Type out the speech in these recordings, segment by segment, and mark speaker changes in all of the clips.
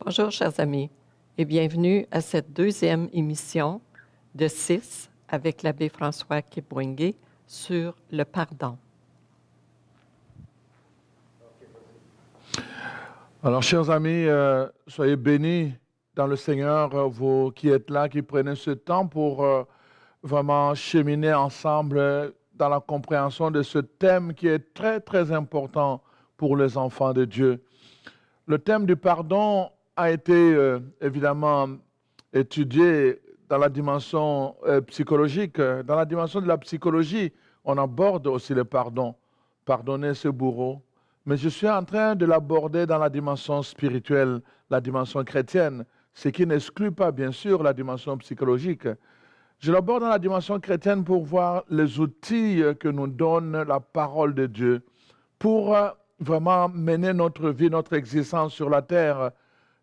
Speaker 1: Bonjour, chers amis, et bienvenue à cette deuxième émission de 6 avec l'abbé François Kipwenge sur le pardon.
Speaker 2: Alors, chers amis, soyez bénis dans le Seigneur, vous qui êtes là, qui prenez ce temps pour vraiment cheminer ensemble dans la compréhension de ce thème qui est très, très important pour les enfants de Dieu. Le thème du pardon a été évidemment étudié dans la dimension psychologique. Dans la dimension de la psychologie, on aborde aussi le pardon. Pardonner ce bourreau. Mais je suis en train de l'aborder dans la dimension spirituelle, la dimension chrétienne, ce qui n'exclut pas, bien sûr, la dimension psychologique. Je l'aborde dans la dimension chrétienne pour voir les outils que nous donne la parole de Dieu pour vraiment mener notre vie, notre existence sur la terre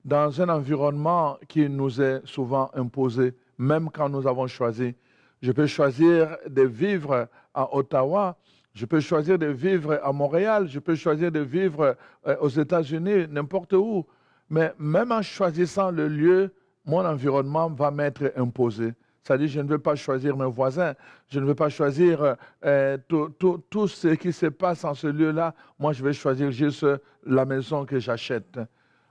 Speaker 2: dans un environnement qui nous est souvent imposé, même quand nous avons choisi. Je peux choisir de vivre à Ottawa, je peux choisir de vivre à Montréal, je peux choisir de vivre aux États-Unis, n'importe où. Mais même en choisissant le lieu, mon environnement va m'être imposé. C'est-à-dire, je ne veux pas choisir mes voisins, je ne veux pas choisir tout ce qui se passe en ce lieu-là. Moi, je vais choisir juste la maison que j'achète.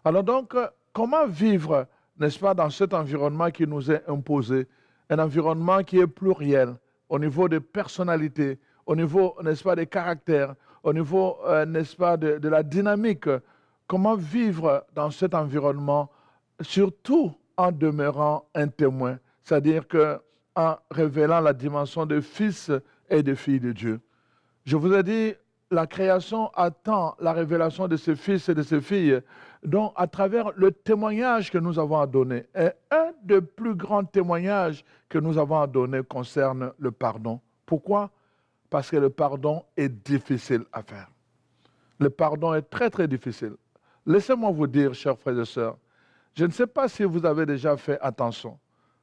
Speaker 2: Alors donc, comment vivre, n'est-ce pas, dans cet environnement qui nous est imposé? Un environnement qui est pluriel, au niveau des personnalités, au niveau, n'est-ce pas, des caractères, au niveau, n'est-ce pas, de la dynamique. Comment vivre dans cet environnement, surtout en demeurant un témoin, c'est-à-dire qu'en révélant la dimension de fils et de filles de Dieu. Je vous ai dit, la création attend la révélation de ses fils et de ses filles, donc à travers le témoignage que nous avons à donner. Et un des plus grands témoignages que nous avons à donner concerne le pardon. Pourquoi? Parce que le pardon est difficile à faire. Le pardon est très, très difficile. Laissez-moi vous dire, chers frères et sœurs, je ne sais pas si vous avez déjà fait attention.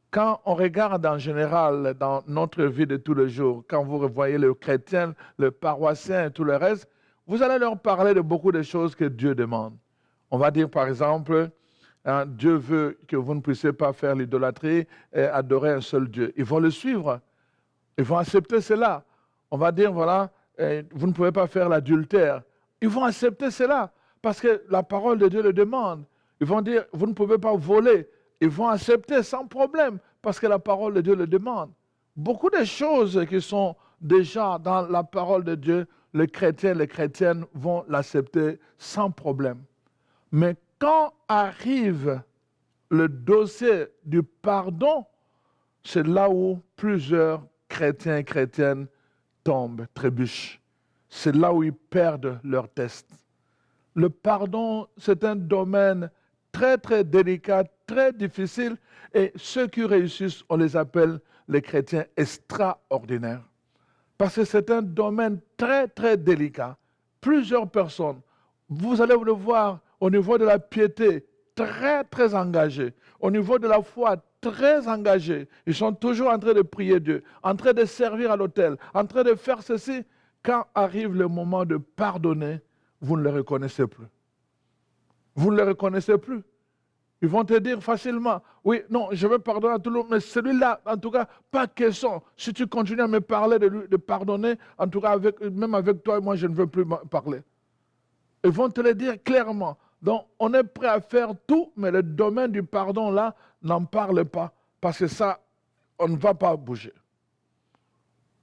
Speaker 2: Quand on regarde en général dans notre vie de tous les jours, quand vous voyez le chrétien, le paroissien et tout le reste, vous allez leur parler de beaucoup de choses que Dieu demande. On va dire par exemple, hein, Dieu veut que vous ne puissiez pas faire l'idolâtrie et adorer un seul Dieu. Ils vont le suivre. Ils vont accepter cela. On va dire, voilà, vous ne pouvez pas faire l'adultère. Ils vont accepter cela parce que la parole de Dieu le demande. Ils vont dire, vous ne pouvez pas voler. Ils vont accepter sans problème parce que la parole de Dieu le demande. Beaucoup de choses qui sont déjà dans la parole de Dieu, les chrétiens, les chrétiennes vont l'accepter sans problème. Mais quand arrive le dossier du pardon, c'est là où plusieurs chrétiens et chrétiennes tombent, trébuchent. C'est là où ils perdent leur test. Le pardon, c'est un domaine très, très délicat, très difficile, et ceux qui réussissent, on les appelle les chrétiens extraordinaires. Parce que c'est un domaine très, très délicat. Plusieurs personnes, vous allez le voir au niveau de la piété, très, très engagées. Au niveau de la foi, très engagés. Ils sont toujours en train de prier Dieu, en train de servir à l'autel, en train de faire ceci. Quand arrive le moment de pardonner, vous ne les reconnaissez plus. Vous ne les reconnaissez plus. Ils vont te dire facilement, oui, non, je vais pardonner à tout le monde, mais celui-là, en tout cas, pas question. Si tu continues à me parler de pardonner, en tout cas, même avec toi, moi, je ne veux plus parler. Ils vont te le dire clairement. Donc, on est prêt à faire tout, mais le domaine du pardon, là, n'en parle pas, parce que ça, on ne va pas bouger.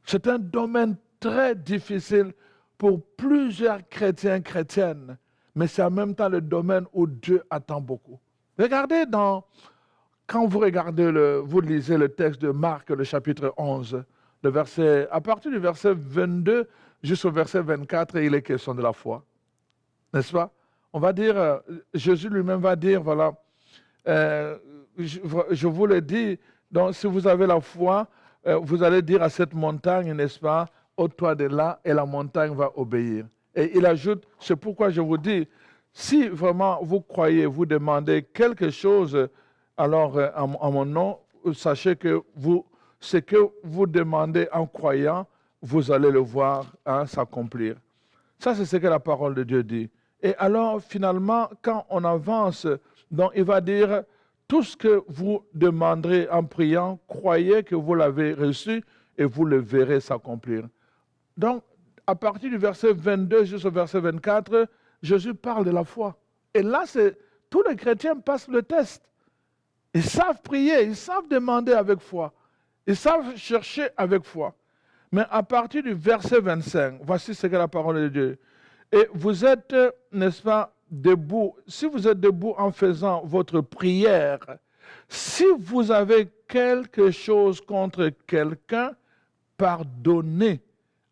Speaker 2: C'est un domaine très difficile pour plusieurs chrétiens, chrétiennes, mais c'est en même temps le domaine où Dieu attend beaucoup. Regardez quand vous regardez, vous lisez le texte de Marc, le chapitre 11, à partir du verset 22 jusqu'au verset 24, il est question de la foi. N'est-ce pas? On va dire, Jésus lui-même va dire, voilà, je vous le dis, donc si vous avez la foi, vous allez dire à cette montagne, n'est-ce pas, ôte-toi de là, et la montagne va obéir. Et il ajoute, c'est pourquoi je vous dis, si vraiment vous croyez, vous demandez quelque chose, alors en mon nom, sachez que ce que vous demandez en croyant, vous allez le voir s'accomplir. Ça, c'est ce que la parole de Dieu dit. Et alors, finalement, quand on avance, donc il va dire, tout ce que vous demanderez en priant, croyez que vous l'avez reçu et vous le verrez s'accomplir. Donc, à partir du verset 22 jusqu'au verset 24, Jésus parle de la foi. Et là, tous les chrétiens passent le test. Ils savent prier, ils savent demander avec foi. Ils savent chercher avec foi. Mais à partir du verset 25, voici ce que la parole de Dieu. Et vous êtes, n'est-ce pas, debout. Si vous êtes debout en faisant votre prière, si vous avez quelque chose contre quelqu'un, pardonnez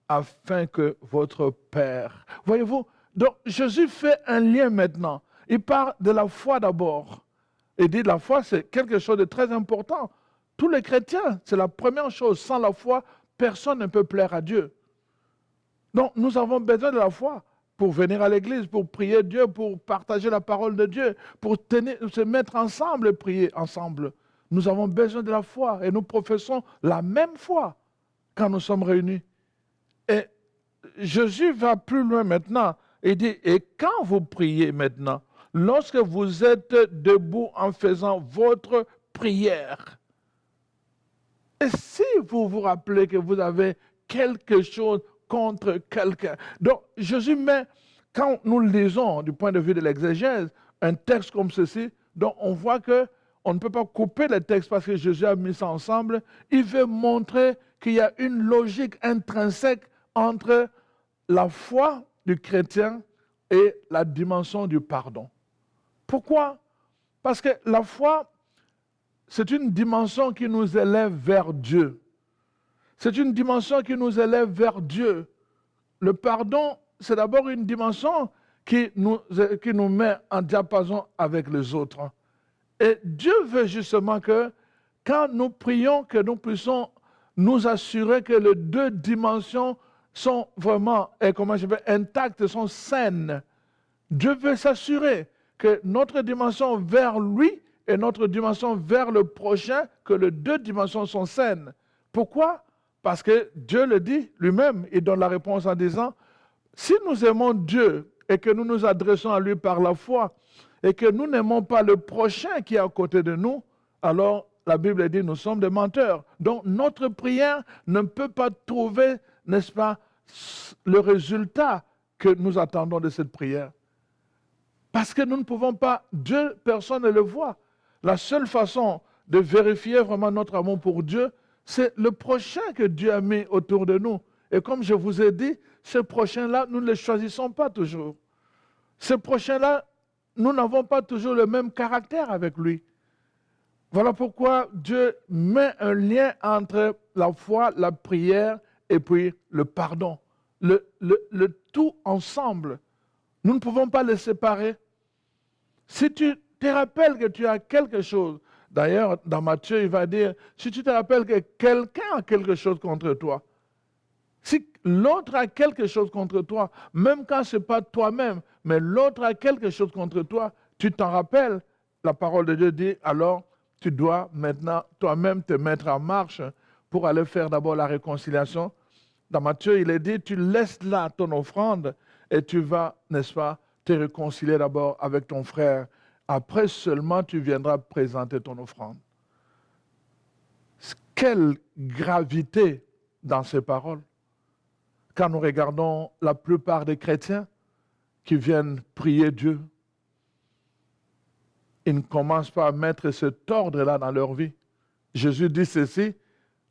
Speaker 2: afin que votre Père... Voyez-vous, donc Jésus fait un lien maintenant. Il parle de la foi d'abord. Il dit la foi, c'est quelque chose de très important. Tous les chrétiens, c'est la première chose. Sans la foi, personne ne peut plaire à Dieu. Donc, nous avons besoin de la foi pour venir à l'église, pour prier Dieu, pour partager la parole de Dieu, pour se mettre ensemble et prier ensemble. Nous avons besoin de la foi et nous professons la même foi quand nous sommes réunis. Et Jésus va plus loin maintenant. Il dit, et quand vous priez maintenant, lorsque vous êtes debout en faisant votre prière, et si vous vous rappelez que vous avez quelque chose contre quelqu'un. Donc, Jésus met, quand nous lisons du point de vue de l'exégèse, un texte comme ceci, donc on voit qu'on ne peut pas couper le texte parce que Jésus a mis ça ensemble. Il veut montrer qu'il y a une logique intrinsèque entre la foi du chrétien et la dimension du pardon. Pourquoi? Parce que la foi, c'est une dimension qui nous élève vers Dieu. C'est une dimension qui nous élève vers Dieu. Le pardon, c'est d'abord une dimension qui nous met en diapason avec les autres. Et Dieu veut justement que quand nous prions, que nous puissions nous assurer que les deux dimensions sont vraiment, intactes, sont saines. Dieu veut s'assurer que notre dimension vers lui et notre dimension vers le prochain, que les deux dimensions sont saines. Pourquoi? Parce que Dieu le dit lui-même, il donne la réponse en disant, si nous aimons Dieu et que nous nous adressons à lui par la foi et que nous n'aimons pas le prochain qui est à côté de nous, alors la Bible dit nous sommes des menteurs. Donc notre prière ne peut pas trouver, n'est-ce pas, le résultat que nous attendons de cette prière. Parce que nous ne pouvons pas, Dieu, personne ne le voit. La seule façon de vérifier vraiment notre amour pour Dieu, c'est le prochain que Dieu a mis autour de nous. Et comme je vous ai dit, ce prochain-là, nous ne le choisissons pas toujours. Ce prochain-là, nous n'avons pas toujours le même caractère avec lui. Voilà pourquoi Dieu met un lien entre la foi, la prière et puis le pardon. Le tout ensemble. Nous ne pouvons pas les séparer. Si tu te rappelles que tu as quelque chose, d'ailleurs, dans Matthieu, il va dire, si tu te rappelles que quelqu'un a quelque chose contre toi, si l'autre a quelque chose contre toi, même quand ce n'est pas toi-même, mais l'autre a quelque chose contre toi, tu t'en rappelles, la parole de Dieu dit, alors tu dois maintenant toi-même te mettre en marche pour aller faire d'abord la réconciliation. Dans Matthieu, il est dit, tu laisses là ton offrande et tu vas, n'est-ce pas, te réconcilier d'abord avec ton frère. Après seulement, tu viendras présenter ton offrande. Quelle gravité dans ces paroles. Quand nous regardons la plupart des chrétiens qui viennent prier Dieu, ils ne commencent pas à mettre cet ordre-là dans leur vie. Jésus dit ceci,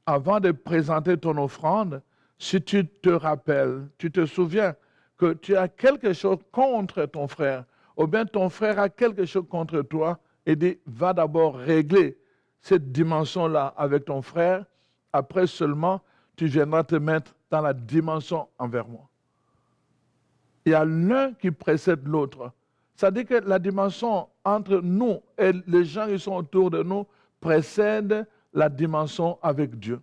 Speaker 2: avant de présenter ton offrande, si tu te rappelles, tu te souviens que tu as quelque chose contre ton frère, ou bien ton frère a quelque chose contre toi, et dit, va d'abord régler cette dimension-là avec ton frère, après seulement, tu viendras te mettre dans la dimension envers moi. Il y a l'un qui précède l'autre. Ça dit que la dimension entre nous et les gens qui sont autour de nous précède la dimension avec Dieu.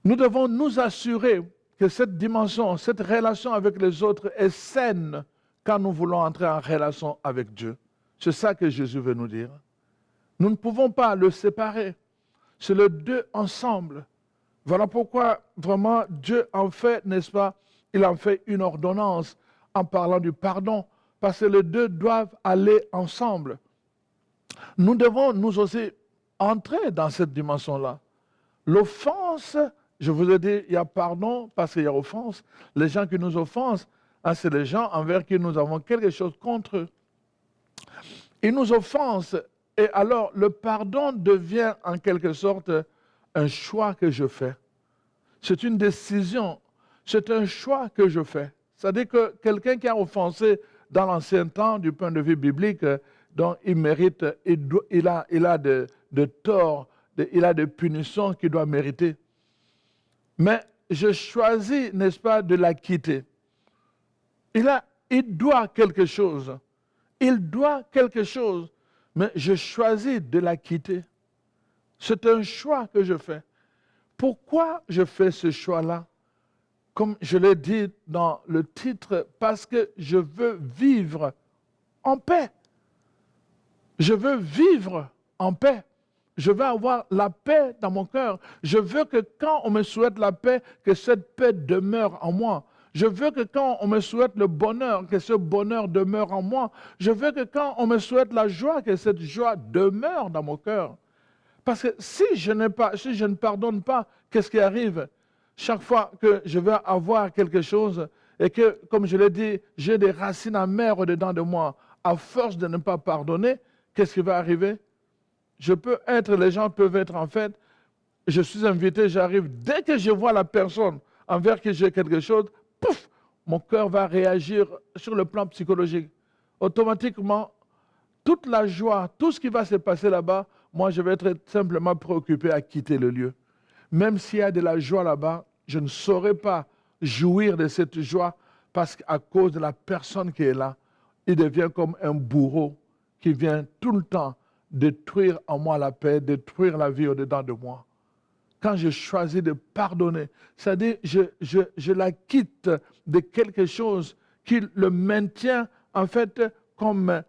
Speaker 2: Nous devons nous assurer que cette dimension, cette relation avec les autres est saine quand nous voulons entrer en relation avec Dieu. C'est ça que Jésus veut nous dire. Nous ne pouvons pas le séparer. C'est les deux ensemble. Voilà pourquoi vraiment Dieu en fait, n'est-ce pas, il en fait une ordonnance en parlant du pardon, parce que les deux doivent aller ensemble. Nous devons nous aussi entrer dans cette dimension-là. L'offense, je vous ai dit, il y a pardon parce qu'il y a offense. Les gens qui nous offensent, c'est les gens envers qui nous avons quelque chose contre eux. Ils nous offensent et alors le pardon devient en quelque sorte un choix que je fais. C'est une décision, c'est un choix que je fais. C'est-à-dire que quelqu'un qui a offensé dans l'ancien temps, du point de vue biblique, donc il mérite, il a de torts, il a des punitions qu'il doit mériter. Mais je choisis, n'est-ce pas, de la quitter. Il doit quelque chose. Il doit quelque chose, mais je choisis de la quitter. C'est un choix que je fais. Pourquoi je fais ce choix-là? Comme je l'ai dit dans le titre, parce que je veux vivre en paix. Je veux vivre en paix. Je veux avoir la paix dans mon cœur. Je veux que quand on me souhaite la paix, que cette paix demeure en moi. Je veux que quand on me souhaite le bonheur, que ce bonheur demeure en moi. Je veux que quand on me souhaite la joie, que cette joie demeure dans mon cœur. Parce que si je ne pardonne pas, qu'est-ce qui arrive? Chaque fois que je vais avoir quelque chose et que, comme je l'ai dit, j'ai des racines amères au-dedans de moi, à force de ne pas pardonner, qu'est-ce qui va arriver? Les gens peuvent être en fait, je suis invité, j'arrive, dès que je vois la personne envers qui j'ai quelque chose, pouf, mon cœur va réagir sur le plan psychologique. Automatiquement, toute la joie, tout ce qui va se passer là-bas, moi je vais être simplement préoccupé à quitter le lieu. Même s'il y a de la joie là-bas, je ne saurais pas jouir de cette joie parce qu'à cause de la personne qui est là, il devient comme un bourreau qui vient tout le temps détruire en moi la paix, détruire la vie au-dedans de moi. Quand je choisis de pardonner, c'est-à-dire je la quitte de quelque chose qui le maintient en fait comme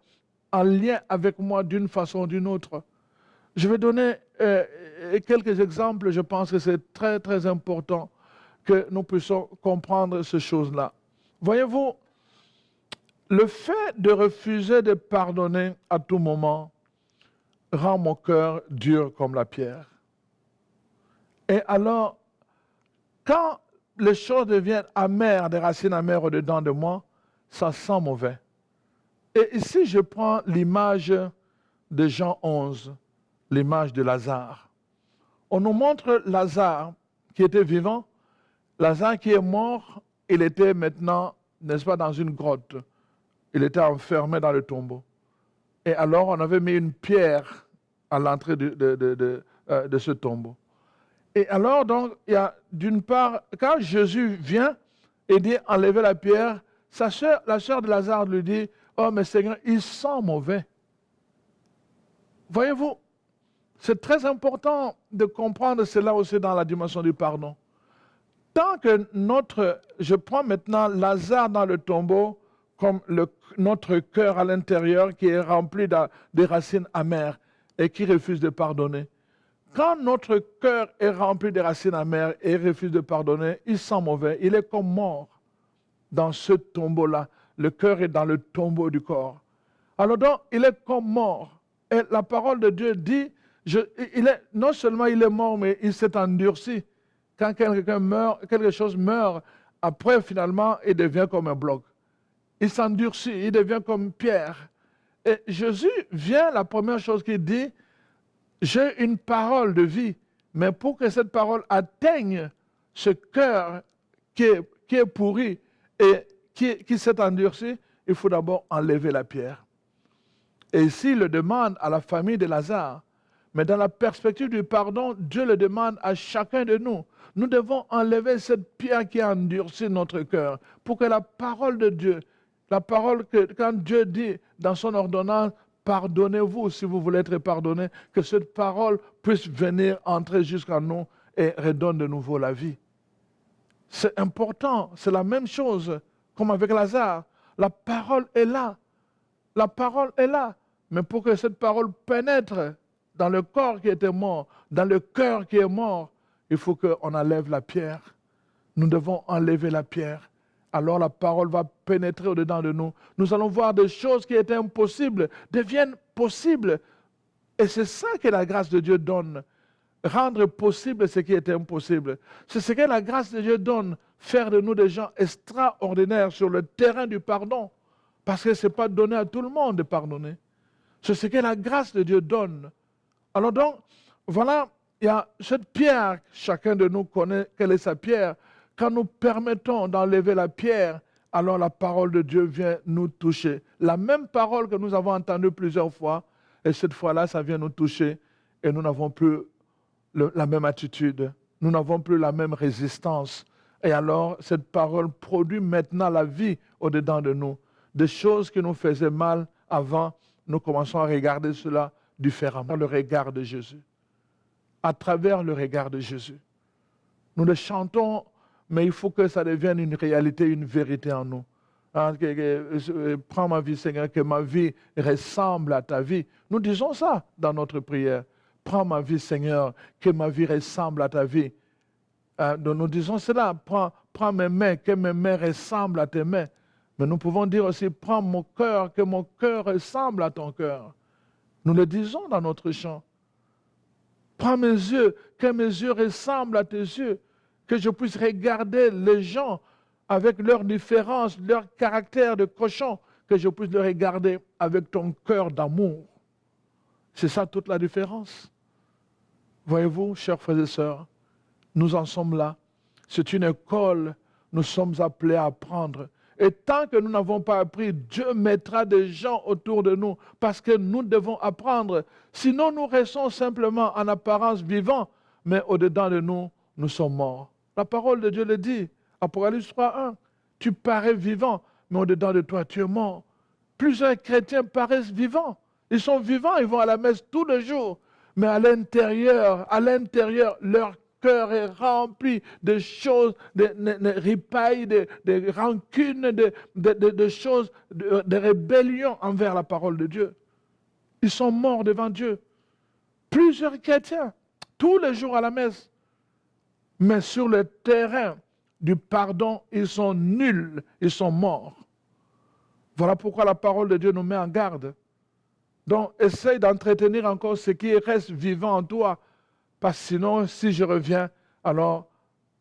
Speaker 2: en lien avec moi d'une façon ou d'une autre. Je vais donner quelques exemples, je pense que c'est très très important que nous puissions comprendre ces choses-là. Voyez-vous, le fait de refuser de pardonner à tout moment rend mon cœur dur comme la pierre. Et alors, quand les choses deviennent amères, des racines amères au-dedans de moi, ça sent mauvais. Et ici, je prends l'image de Jean 11, l'image de Lazare. On nous montre Lazare qui était vivant, Lazare qui est mort, il était maintenant, n'est-ce pas, dans une grotte. Il était enfermé dans le tombeau. Et alors, on avait mis une pierre à l'entrée de ce tombeau. Et alors, donc, il y a d'une part, quand Jésus vient et dit enlevez la pierre, la sœur de Lazare lui dit, oh mais Seigneur, il sent mauvais. Voyez-vous, c'est très important de comprendre cela aussi dans la dimension du pardon. Tant que je prends maintenant Lazare dans le tombeau comme notre cœur à l'intérieur qui est rempli des racines amères et qui refuse de pardonner. Quand notre cœur est rempli de racines amères et refuse de pardonner, il sent mauvais, il est comme mort dans ce tombeau-là. Le cœur est dans le tombeau du corps. Alors donc, il est comme mort. Et la parole de Dieu dit, non seulement il est mort, mais il s'est endurci. Quand quelque chose meurt, après finalement, il devient comme un bloc. Il s'endurcit, il devient comme pierre. Et Jésus vient, la première chose qu'il dit, j'ai une parole de vie, mais pour que cette parole atteigne ce cœur qui est pourri et qui s'est endurci, il faut d'abord enlever la pierre. Et ici, il le demande à la famille de Lazare. Mais dans la perspective du pardon, Dieu le demande à chacun de nous. Nous devons enlever cette pierre qui a endurci notre cœur pour que la parole de Dieu, la parole que quand Dieu dit dans son ordonnance, pardonnez-vous si vous voulez être pardonné, que cette parole puisse venir entrer jusqu'en nous et redonne de nouveau la vie. C'est important, c'est la même chose comme avec Lazare. La parole est là. La parole est là. Mais pour que cette parole pénètre dans le corps qui était mort, dans le cœur qui est mort, il faut qu'on enlève la pierre. Nous devons enlever la pierre. alors la parole va pénétrer au-dedans de nous. Nous allons voir des choses qui étaient impossibles deviennent possibles. Et c'est ça que la grâce de Dieu donne. Rendre possible ce qui était impossible. C'est ce que la grâce de Dieu donne. Faire de nous des gens extraordinaires sur le terrain du pardon. Parce que ce n'est pas donné à tout le monde de pardonner. C'est ce que la grâce de Dieu donne. Alors donc, voilà, il y a cette pierre. Chacun de nous connaît quelle est sa pierre. Quand nous permettons d'enlever la pierre, alors la parole de Dieu vient nous toucher. La même parole que nous avons entendue plusieurs fois, et cette fois-là, ça vient nous toucher, et nous n'avons plus la même attitude, nous n'avons plus la même résistance. Et alors, cette parole produit maintenant la vie au-dedans de nous. Des choses qui nous faisaient mal avant, nous commençons à regarder cela différemment. Le regard de Jésus. À travers le regard de Jésus. Nous le chantons, mais il faut que ça devienne une réalité, une vérité en nous. Prends ma vie, Seigneur, que ma vie ressemble à ta vie. Nous disons ça dans notre prière. Prends ma vie, Seigneur, que ma vie ressemble à ta vie. Donc nous disons cela. Prends mes mains, que mes mains ressemblent à tes mains. Mais nous pouvons dire aussi, prends mon cœur, que mon cœur ressemble à ton cœur. Nous le disons dans notre chant. Prends mes yeux, que mes yeux ressemblent à tes yeux. Que je puisse regarder les gens avec leurs différences, leur caractère de cochon, que je puisse les regarder avec ton cœur d'amour. C'est ça toute la différence. Voyez-vous, chers frères et sœurs, nous en sommes là. C'est une école, nous sommes appelés à apprendre. Et tant que nous n'avons pas appris, Dieu mettra des gens autour de nous parce que nous devons apprendre. Sinon, nous restons simplement en apparence vivants, mais au-dedans de nous, nous sommes morts. La parole de Dieu le dit, Apocalypse 3:1. Tu parais vivant, mais au-dedans de toi, tu es mort. Plusieurs chrétiens paraissent vivants. Ils sont vivants, ils vont à la messe tous les jours. Mais à l'intérieur, leur cœur est rempli de choses, de ripailles, de rancunes, de choses, de rébellion envers la parole de Dieu. Ils sont morts devant Dieu. Plusieurs chrétiens, tous les jours à la messe. Mais sur le terrain du pardon, ils sont nuls, ils sont morts. Voilà pourquoi la parole de Dieu nous met en garde. Donc, essaye d'entretenir encore ce qui reste vivant en toi. Parce que sinon, si je reviens, alors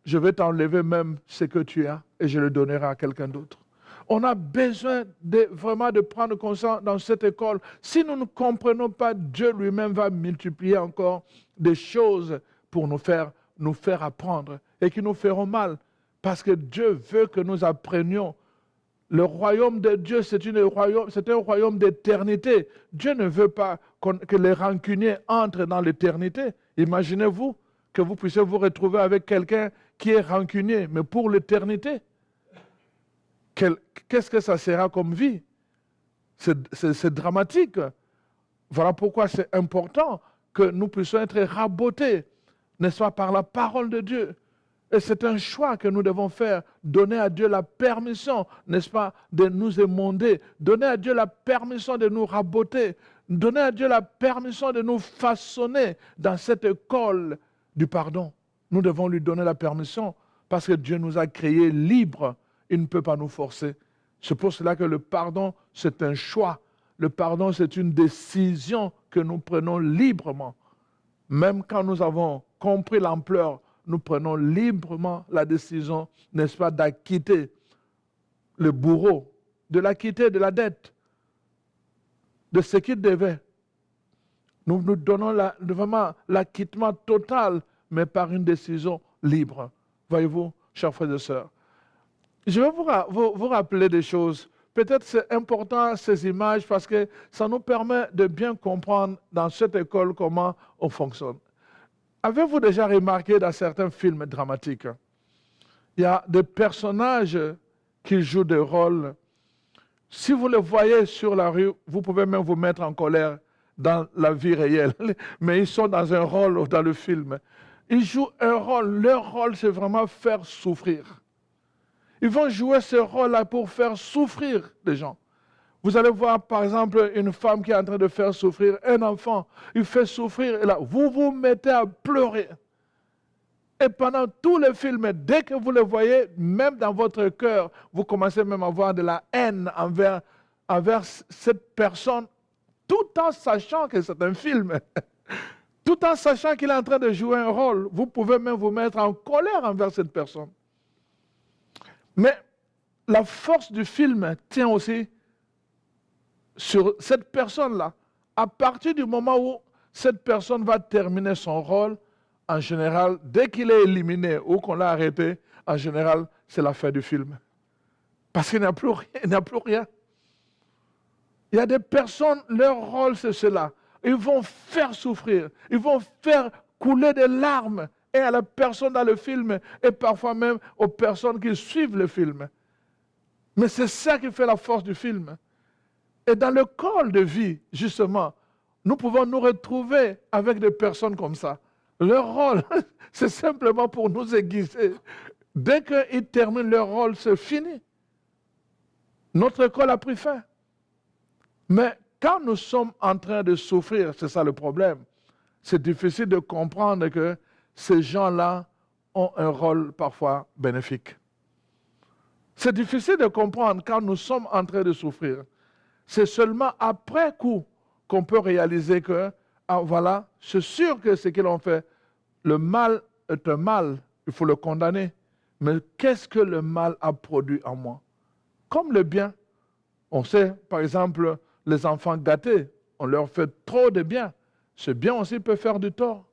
Speaker 2: je vais t'enlever même ce que tu as et je le donnerai à quelqu'un d'autre. On a besoin vraiment de prendre conscience dans cette école. Si nous ne comprenons pas, Dieu lui-même va multiplier encore des choses pour nous faire apprendre et qui nous feront mal. Parce que Dieu veut que nous apprenions. Le royaume de Dieu, c'est un royaume d'éternité. Dieu ne veut pas que les rancuniers entrent dans l'éternité. Imaginez-vous que vous puissiez vous retrouver avec quelqu'un qui est rancunier, mais pour l'éternité. Qu'est-ce que ça sera comme vie? C'est dramatique. Voilà pourquoi c'est important que nous puissions être rabotés, n'est-ce pas, par la parole de Dieu. Et c'est un choix que nous devons faire, donner à Dieu la permission, n'est-ce pas, de nous émonder, donner à Dieu la permission de nous raboter, donner à Dieu la permission de nous façonner dans cette école du pardon. Nous devons lui donner la permission parce que Dieu nous a créés libres. Il ne peut pas nous forcer. C'est pour cela que le pardon, c'est un choix. Le pardon, c'est une décision que nous prenons librement. Même quand nous avons compris l'ampleur, nous prenons librement la décision, n'est-ce pas, d'acquitter le bourreau, de l'acquitter de la dette, de ce qu'il devait. Nous nous donnons vraiment l'acquittement total, mais par une décision libre. Voyez-vous, chers frères et sœurs. Je vais vous rappeler des choses. Peut-être c'est important ces images parce que ça nous permet de bien comprendre dans cette école comment on fonctionne. Avez-vous déjà remarqué dans certains films dramatiques, il y a des personnages qui jouent des rôles. Si vous les voyez sur la rue, vous pouvez même vous mettre en colère dans la vie réelle. Mais ils sont dans un rôle dans le film. Ils jouent un rôle. Leur rôle, c'est vraiment faire souffrir. Ils vont jouer ce rôle-là pour faire souffrir les gens. Vous allez voir, par exemple, une femme qui est en train de faire souffrir un enfant. Il fait souffrir et là, vous vous mettez à pleurer. Et pendant tout le film, dès que vous le voyez, même dans votre cœur, vous commencez même à avoir de la haine envers cette personne, tout en sachant que c'est un film. Tout en sachant qu'il est en train de jouer un rôle. Vous pouvez même vous mettre en colère envers cette personne. Mais la force du film tient aussi sur cette personne-là. À partir du moment où cette personne va terminer son rôle, en général, dès qu'il est éliminé ou qu'on l'a arrêté, en général, c'est la fin du film. Parce qu'il n'y a plus rien. Il n'y a plus rien. Il y a des personnes, leur rôle, c'est cela. Ils vont faire souffrir. Ils vont faire couler des larmes. Et à la personne dans le film, et parfois même aux personnes qui suivent le film. Mais c'est ça qui fait la force du film. Et dans le col de vie, justement, nous pouvons nous retrouver avec des personnes comme ça. Leur rôle, c'est simplement pour nous aiguiser. Dès qu'ils terminent leur rôle, c'est fini. Notre école a pris fin. Mais quand nous sommes en train de souffrir, c'est ça le problème. C'est difficile de comprendre que ces gens-là ont un rôle parfois bénéfique. C'est difficile de comprendre quand nous sommes en train de souffrir. C'est seulement après coup qu'on peut réaliser que, ah voilà, c'est sûr que ce qu'ils ont fait, le mal est un mal, il faut le condamner. Mais qu'est-ce que le mal a produit en moi? Comme le bien. On sait, par exemple, les enfants gâtés, on leur fait trop de bien. Ce bien aussi peut faire du tort.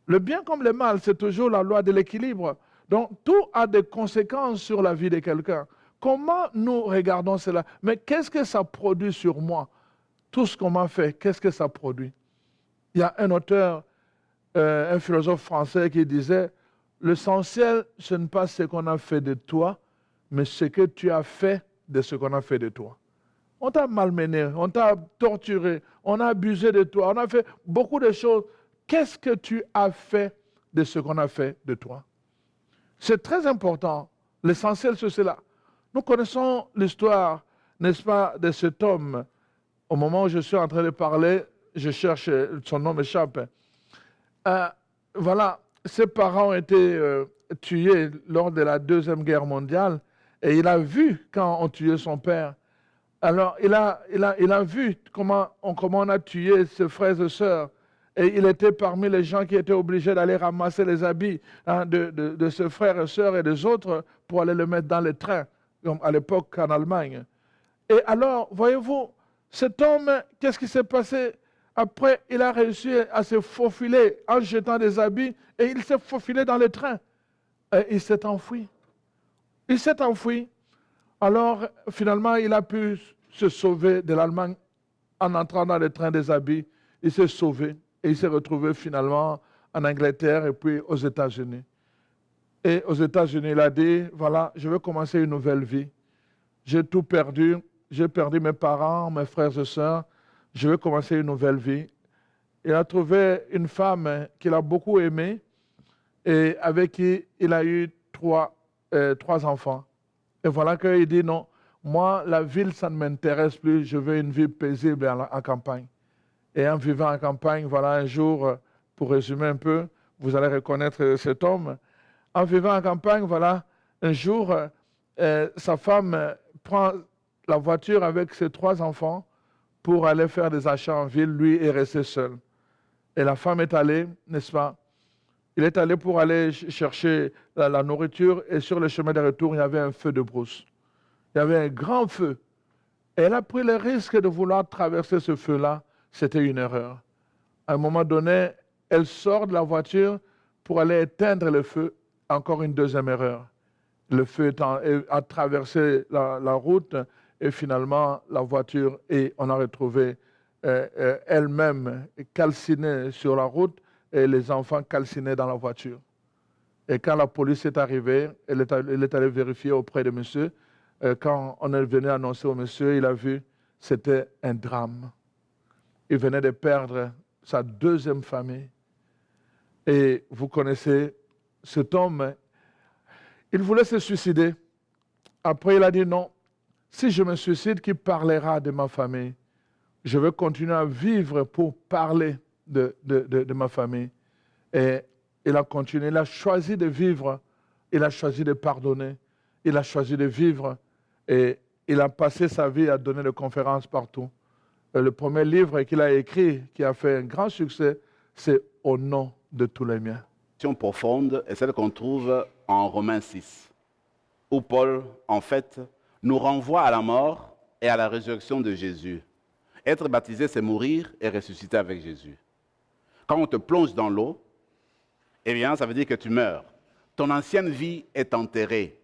Speaker 2: Le bien comme le mal, c'est toujours la loi de l'équilibre. Donc, tout a des conséquences sur la vie de quelqu'un. Comment nous regardons cela? Mais qu'est-ce que ça produit sur moi? Tout ce qu'on m'a fait, qu'est-ce que ça produit? Il y a un auteur, un philosophe français qui disait, l'essentiel, ce n'est pas ce qu'on a fait de toi, mais ce que tu as fait de ce qu'on a fait de toi. On t'a malmené, on t'a torturé, on a abusé de toi, on a fait beaucoup de choses. Qu'est-ce que tu as fait de ce qu'on a fait de toi? C'est très important. L'essentiel, c'est cela. Nous connaissons l'histoire, n'est-ce pas, de cet homme. Au moment où je suis en train de parler, je cherche, son nom m'échappe. Voilà, ses parents ont été tués lors de la Deuxième Guerre mondiale et il a vu quand on tuait son père. Alors, il a vu comment on a tué ses frères et sœurs. Et il était parmi les gens qui étaient obligés d'aller ramasser les habits de ses frères et sœurs et des autres pour aller le mettre dans les trains, comme à l'époque en Allemagne. Et alors, voyez-vous, cet homme, qu'est-ce qui s'est passé? Après, il a réussi à se faufiler en jetant des habits et il s'est faufilé dans le train. Et il s'est enfoui. Il s'est enfoui. Alors, finalement, il a pu se sauver de l'Allemagne en entrant dans le train des habits. Il s'est sauvé et il s'est retrouvé finalement en Angleterre et puis aux États-Unis. Et aux États-Unis, il a dit, voilà, je veux commencer une nouvelle vie. J'ai tout perdu. J'ai perdu mes parents, mes frères et sœurs. Je veux commencer une nouvelle vie. Il a trouvé une femme qu'il a beaucoup aimée et avec qui il a eu trois enfants. Et voilà qu'il dit, non, moi, la ville, ça ne m'intéresse plus, je veux une vie paisible en campagne. Et en vivant en campagne, voilà, un jour, pour résumer un peu, vous allez reconnaître cet homme. En vivant en campagne, voilà, un jour, sa femme prend la voiture avec ses 3 enfants pour aller faire des achats en ville. Lui est resté seul. Et la femme est allée, n'est-ce pas? Il est allé pour aller chercher la nourriture et sur le chemin de retour, il y avait un feu de brousse. Il y avait un grand feu. Et elle a pris le risque de vouloir traverser ce feu-là. C'était une erreur. À un moment donné, elle sort de la voiture pour aller éteindre le feu. Encore une deuxième erreur. Le feu a traversé la route et finalement la voiture, et on a retrouvé elle-même calcinée sur la route et les enfants calcinés dans la voiture. Et quand la police est arrivée, elle est allée vérifier auprès de monsieur. Quand on est venu annoncer au monsieur, il a vu, c'était un drame. Il venait de perdre sa 2e famille. Et vous connaissez cet homme, il voulait se suicider. Après, il a dit non, si je me suicide, qui parlera de ma famille? Je veux continuer à vivre pour parler de ma famille. Et il a continué, il a choisi de vivre, il a choisi de pardonner, il a choisi de vivre et il a passé sa vie à donner des conférences partout. Et le premier livre qu'il a écrit, qui a fait un grand succès, c'est « Au nom de tous les miens ».
Speaker 3: Profonde est celle qu'on trouve en Romains 6, où Paul, en fait, nous renvoie à la mort et à la résurrection de Jésus. Être baptisé, c'est mourir et ressusciter avec Jésus. Quand on te plonge dans l'eau, eh bien, ça veut dire que tu meurs. Ton ancienne vie est enterrée.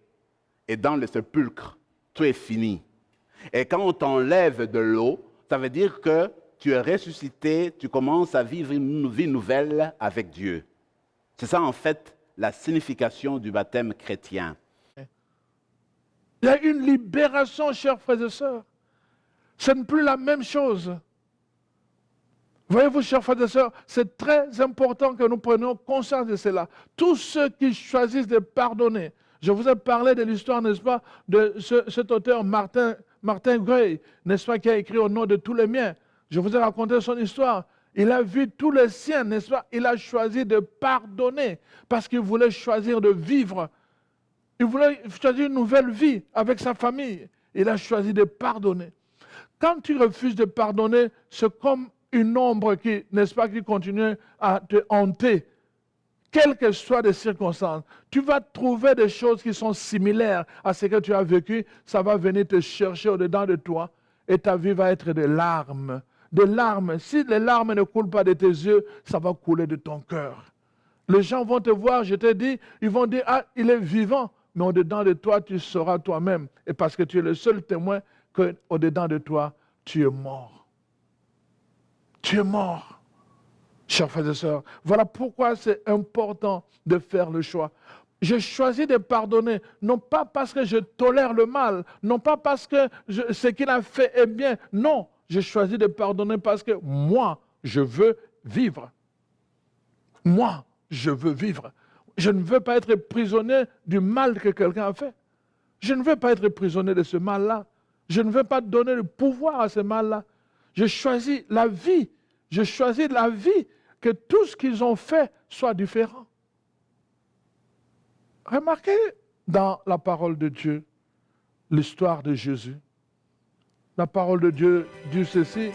Speaker 3: Et dans le sépulcre, tout est fini. Et quand on t'enlève de l'eau, ça veut dire que tu es ressuscité, tu commences à vivre une vie nouvelle avec Dieu. C'est ça, en fait, la signification du baptême chrétien.
Speaker 2: Il y a une libération, chers frères et sœurs. Ce n'est plus la même chose. Voyez-vous, chers frères et sœurs, c'est très important que nous prenions conscience de cela. Tous ceux qui choisissent de pardonner, je vous ai parlé de l'histoire, n'est-ce pas, de cet auteur Martin Gray, n'est-ce pas, qui a écrit « Au nom de tous les miens ». Je vous ai raconté son histoire. Il a vu tous les siens, n'est-ce pas? Il a choisi de pardonner parce qu'il voulait choisir de vivre. Il voulait choisir une nouvelle vie avec sa famille. Il a choisi de pardonner. Quand tu refuses de pardonner, c'est comme une ombre qui, n'est-ce pas, qui continue à te hanter. Quelles que soient les circonstances, tu vas trouver des choses qui sont similaires à ce que tu as vécu. Ça va venir te chercher au-dedans de toi et ta vie va être des larmes. Des larmes. Si les larmes ne coulent pas de tes yeux, ça va couler de ton cœur. Les gens vont te voir, je t'ai dit, ils vont dire, ah, il est vivant. Mais au-dedans de toi, tu seras toi-même. Et parce que tu es le seul témoin qu'au-dedans de toi, tu es mort. Tu es mort. Chers frères et sœurs, voilà pourquoi c'est important de faire le choix. Je choisis de pardonner, non pas parce que je tolère le mal, non pas parce que ce qu'il a fait est bien, non. Je choisis de pardonner parce que moi, je veux vivre. Moi, je veux vivre. Je ne veux pas être prisonnier du mal que quelqu'un a fait. Je ne veux pas être prisonnier de ce mal-là. Je ne veux pas donner le pouvoir à ce mal-là. Je choisis la vie. Je choisis la vie, que tout ce qu'ils ont fait soit différent. Remarquez dans la parole de Dieu l'histoire de Jésus. La parole de Dieu dit ceci,